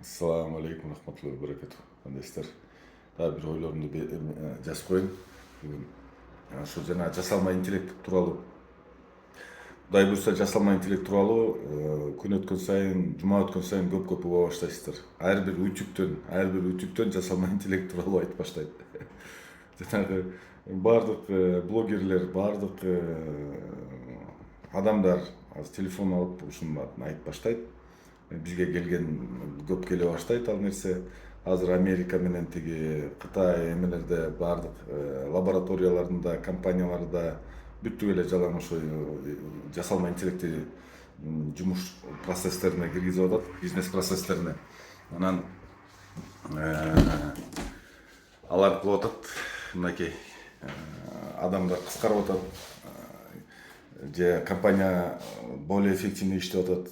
Assalamu алейкум рахматуллахи баракату. Кандайсыздар? Дагы бир ойлорумду жазып коеюн. Бүгүн ошо жана жасалма интеллект тууралуу. Кудай буюрса жасалма интеллект тууралуу күн өткөн сайын, жума өткөн сайын көп уга баштайсыздар. Ар бир үтүктөн жасалма интеллект тууралуу айтып баштайт. Жанагы баардык блогерлер, баардык адамдар азыр телефон алып ушунун баарын айтып баштайт. Бизге келген көп келе баштайт ал нерсе. Азыр Америка менен тиги Кытай эмелерде баардык лабораторияларында, компанияларда бүттүк эле жалаң ошо жасалма интеллекти жумуш процесстерине киргизип атат, бизнес процесстерине. Анан алар кылып атат, мынакей адамдар кыскарып атат, же компания более эффективный иштеп атат,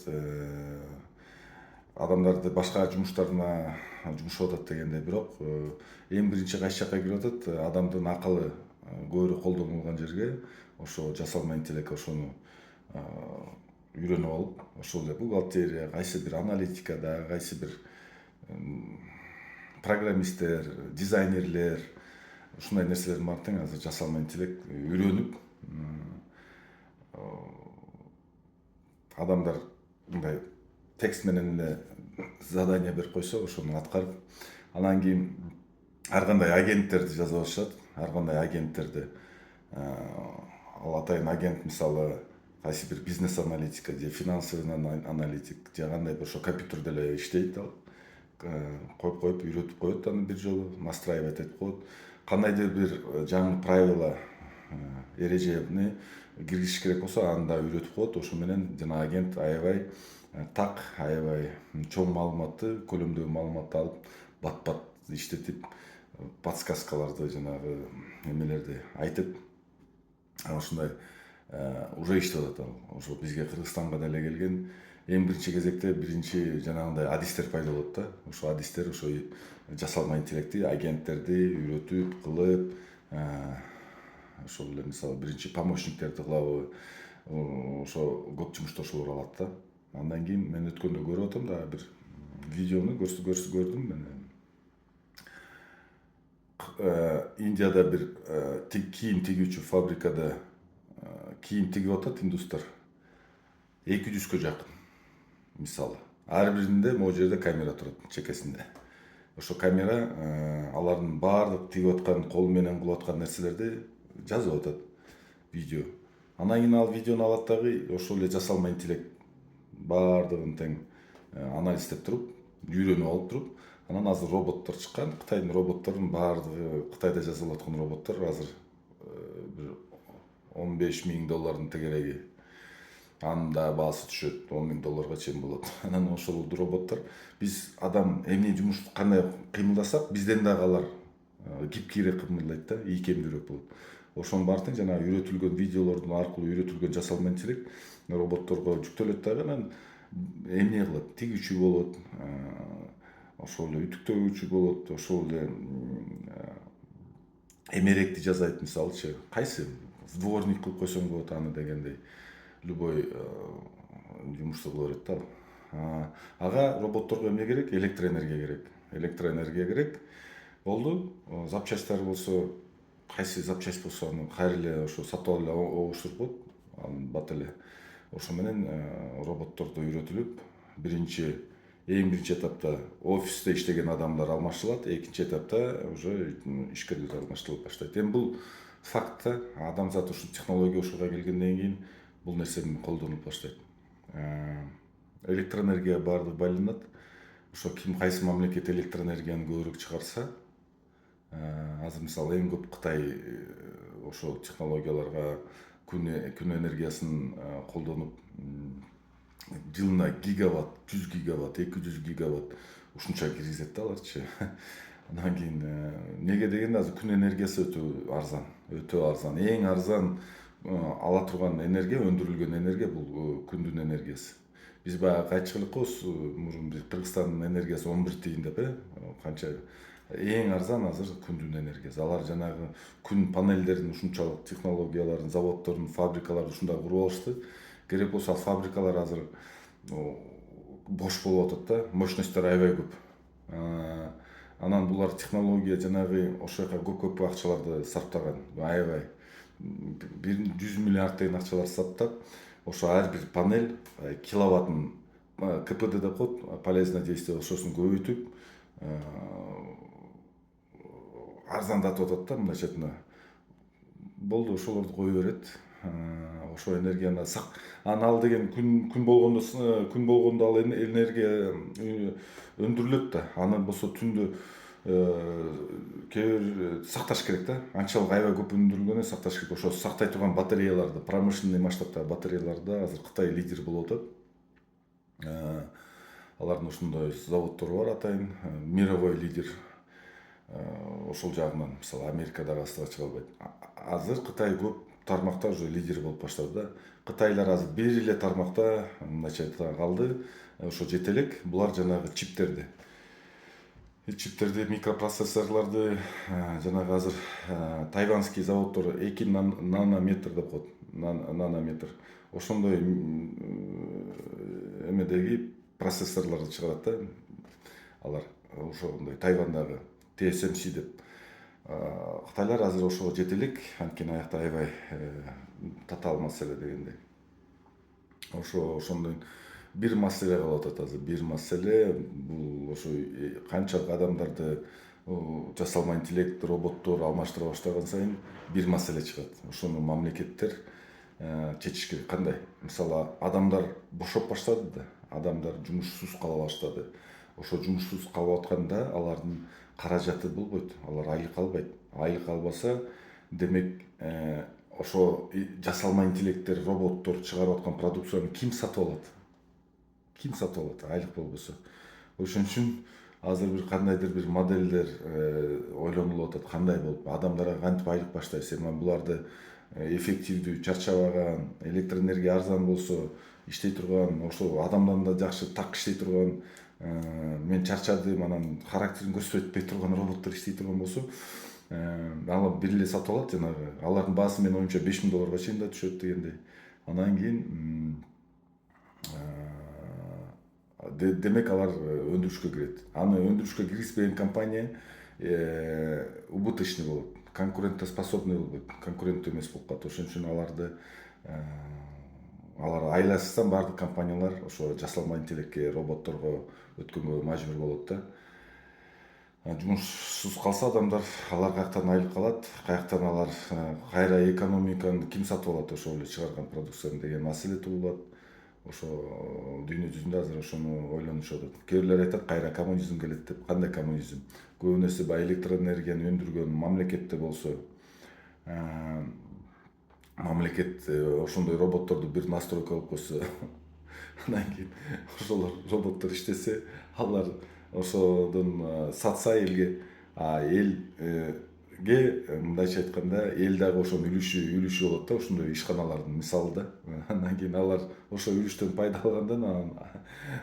адамдарды башка жумуштарына жумушап атат дегенде, бирок эң биринчи кайсы жакка кирип атат, адамдын акылы көбүрөөк колдонулган жерге ошо жасалма интеллект ошону үйрөнүп алып, ошол эле бухгалтерия, кайсы бир аналитикада, кайсы бир программисттер, дизайнерлер, ушундай нерселердин баарын тең азыр жасалма интеллект үйрөнүп, адамдар мындай текст менен эле задание берип койсо, ошону аткарып, анан кийин ар кандай агенттерди жаза башашат. Ар кандай агенттерди, ал атайын агент мисалы кайсы бир бизнес аналитика же финансовый аналитик же кандай ошо компьютерде эле иштейт, ал коюп үйрөтүп коет, аны бир жолу настраивать этип коет. Кандайдыр бир жаңы правила, эрежени киргизиш керек болсо, аны да үйрөтүп коет. Ошо менен жана агент аябай так, аябай чоң маалыматты, көлөмдөгү маалыматты алып, бат иштетип, подсказкаларды, жанагы эмелерди айтып, ушундай уже иштеп атат ал. Ошо бизге Кыргызстанга деле келген эң биринчи кезекте биринчи жанагындай адистер пайда болот да. Ошо адистер ошо жасалма интеллекти, агенттерди үйрөтүп, кылып, ошол эле мисалы биринчи помощниктерди кылабы, ошо көп жумушту ошолор алат да. Андан кийин мен өткөндө көрүп атам, дагы бир видеону көрдүм мен. Индияда бир кийим тигүүчү фабрикада кийим тигип атат индустар. 200-кө жакын. Мисалы, ар биринде могу жерде камера турат, чекесинде. Ошо камера алардын баардык тигип аткан, кол менен кылып аткан нерселерди жазып атат, видео. Анан кийин ал видеону алат дагы ошол эле жасалма интеллект баардыгын тең анализдеп туруп, үйрөнүп алып туруп, анан азыр роботтор чыккан. Кытайдын роботторунун баардыгы, Кытайда жасалып аткан роботтор азыр бир $15,000 тегереги. Анын да баасы түшөт, $10,000 чейин болот. Анан ошол роботтор биз адам эмне жумуш кандай кыймылдасак, бизден дагы алар кийип кыймылдайт да, ийкемдүүрөөк болот. Ошонун баары тең жана үйрөтүлгөн видеолордун аркылуу үйрөтүлгөн жасалма интеллект роботторго жүктөлөт дагы, анан эмне кылат, тигүүчү болот, ошол эле үтүк төгүүчү болот, ошол эле эмеректи жасайт, мисалычы, кайсы дворник кылып койсоң болот аны дегендей, любой жумушту кыла берет да. Ага роботторго эмне керек? Электроэнергия керек. Болду. Запчасттар болсо, кайсы запчасть болсо аны кайра эле ошо сатып алып эле огуштуруп коет, анын бат эле. Ошо менен роботтордо үйрөтүлүп, эң биринчи этапта офисте иштеген адамдар алмашылат, экинчи этапта уже ишкерлер алмаштырылып баштайт. Эми бул факт да, адамзат ушу технология ушуга келгенден кийин бул нерсе колдонулуп баштайт. Электроэнергия баардыгы байланат. Ошо ким кайсы мамлекет электроэнергияны көбүрөөк чыгарса, азыр мисалы эң көп Кытай ошо технологияларга, күн энергиясын колдонуп, жылына гигаватт, 100 гигаватт, 200 гигаватт ушунча киргизет да аларчы. Андан кийин эмнеге дегенде азыр күн энергиясы өтө арзан. Эң арзан ала турган энергия, өндүрүлгөн энергия бул күндүн энергиясы. Биз баягы айтчу элек го, мурун биз Кыргызстандын энергиясы 11 тиын деп, канча эң арзан азыр күндүн энергиясы. Алар жанагы күн панелдерин ушунчалык технологияларын, заводдордун, фабрикаларды ушундай куруп алышты. Керек болсо ал фабрикалар азыр бош болуп атат да, мощностьтор аябай көп. Анан булар технология жанагы ошол жака көп акчаларды сарптаган, аябай 100 миллиард деген акчалар сарптап, ошо ар бир панель киловаттын КПД деп коет, полезное действие, ошосун көбөйтүп арзандатып атат да мындай четине. Болду, ошолорду кое берет. Ошо энергияны анан ал деген күн болгондо ал энергия өндүрүлөт да. Анан болсо түндө кээ бир сакташ керек да. Анчалык аябай көп өндүрүлгөнүн сакташ керек. Ошо сактай турган батареяларды, промышленный масштабтагы батареяларда азыр Кытай лидер болуп атат. Алардын ошондой заводдору бар атайын, мировой лидер. Ошол жагынан мисалы Америка дагы астыга чыга албайт. Азыр Кытай көп тармакта уже лидер болуп баштады да. Кытайлар азыр бир эле тармакта мындайча калды. Ошо жете элек. Булар жанагы чиптерди, микропроцессорлорду жанагы азыр тайванский заводдор 2 нанометр деп коет. Нанометр. Ошондой эмедеги процессорлорду чыгарат да. Алар ошондой Тайвандагы TSMC деп. Кытайлар азыр ошого жете элек, анткени аякта аябай татаал маселе дегендей. Ошондой бир маселе калып атат азыр. Бир маселе бул ошо канчалык адамдарды жасалма интеллект, роботтор алмаштыра баштаган сайын бир маселе чыгат. Ошону мамлекеттер чечиш керек. Кандай? Мисалы, адамдар бошоп баштады да, адамдар жумушсуз кала баштады. Ошо жумушсуз калып атканда алардын каражаты болбойт, алар айлык албайт. Айлык албаса, демек ошо жасалма интеллекттер, роботтор чыгарып аткан продукцияны ким сатып алат? Ким сатып алат айлык болбосо? Ошон үчүн азыр бир кандайдыр бир модельдер ойлонулуп атат. Кандай болуп адамдарга кантип айлык баштайбыз? Эми буларды эффективдүү, чарчабаган, электр энергия арзан болсо, иштей турган, ошо адамдан да жакшы так иштей турган, мен чарчадым, анан характерин көрсөтпөй турган роботтор иштей турган болсо, алар бир эле сатып алат жанагы. Алардын баасы менин оюмча $5000 чейин да түшөт дегендей. Анан кийин демек алар өндүрүшкө кирет. Аны өндүрүшкө киргизбеген компания убыточный болот, конкурентоспособный болбойт, конкуренттүү эмес болуп калат. Ошон үчүн алар айлашсам баардык компаниялар ошо жасалма интеллектке, роботторго өткөнгө мажбур болот да. Жумушсуз калса адамдар, алар каяктан айлык алат, каяктан алар кайра экономиканы ким сатып алат ошол эле чыгарган продукцияны деген маселе туулат. Ошо дүйнө жүзүндө азыр ошону ойлонушуп атат. Кээ бирлер айтат, кайра коммунизм келет деп. Кандай коммунизм? Көп нерсе баягы электроэнергияны өндүргөн мамлекетте болсо, мамлекет ошондой роботторду бир настройка кылып койсо, анан кийин ошолор роботтор иштесе, алар ошодон сатса элге, элге мындайча айтканда, эл дагы ошонун үлүшү болот да, ошондой ишканалардын мисалы да. Андан кийин алар ошо үлүштөн пайда алгандан анан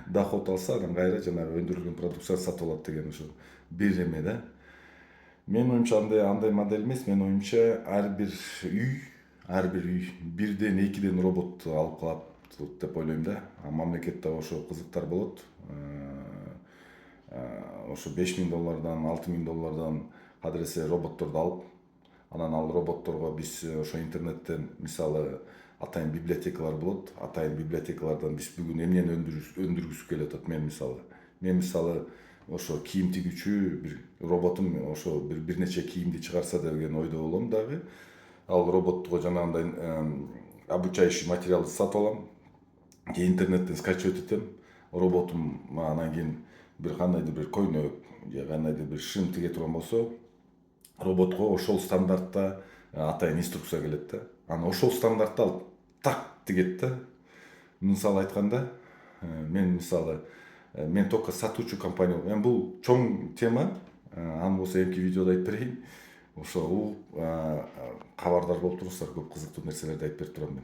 доход алса, анан кайра жанагы өндүрүлгөн продукцияны сатып алат деген ошо бир эме да. Менин оюмча андай модель эмес. Менин оюмча ар бир үй бирден, экиден робот алып калат деп ойлойм да. Мамлекетте ошо кызыктар болот. Ошо $5000, $6000 кадыресе роботторду алып, анан ал роботторго биз ошо интернеттен мисалы атайын библиотекалар болот. Атайын библиотекалардан биз бүгүн эмнени өндүргүсү келип атат. Мен мисалы ошо кийим тигүүчү бир роботум ошо бир нече кийимди чыгарса деген ойдо болом дагы. Ал роботго жанагындай обучающий материалды сатып алам. Кийин интернеттен скачивать этем. Роботум анан кийин бир кандайдыр бир көйнөк же кандайдыр бир шым тиге турган болсо, роботко ошол стандартта атайын инструкция келет да. Анан ошол стандартта ал так тигет да. Мисалы айтканда, мен только сатуучу компания. Эми бул чоң тема. Аны болсо эмки видеодо айтып берейин. Ошо кабардар болуп туруңуздар, көп кызыктуу нерселерди айтып берип турам мен.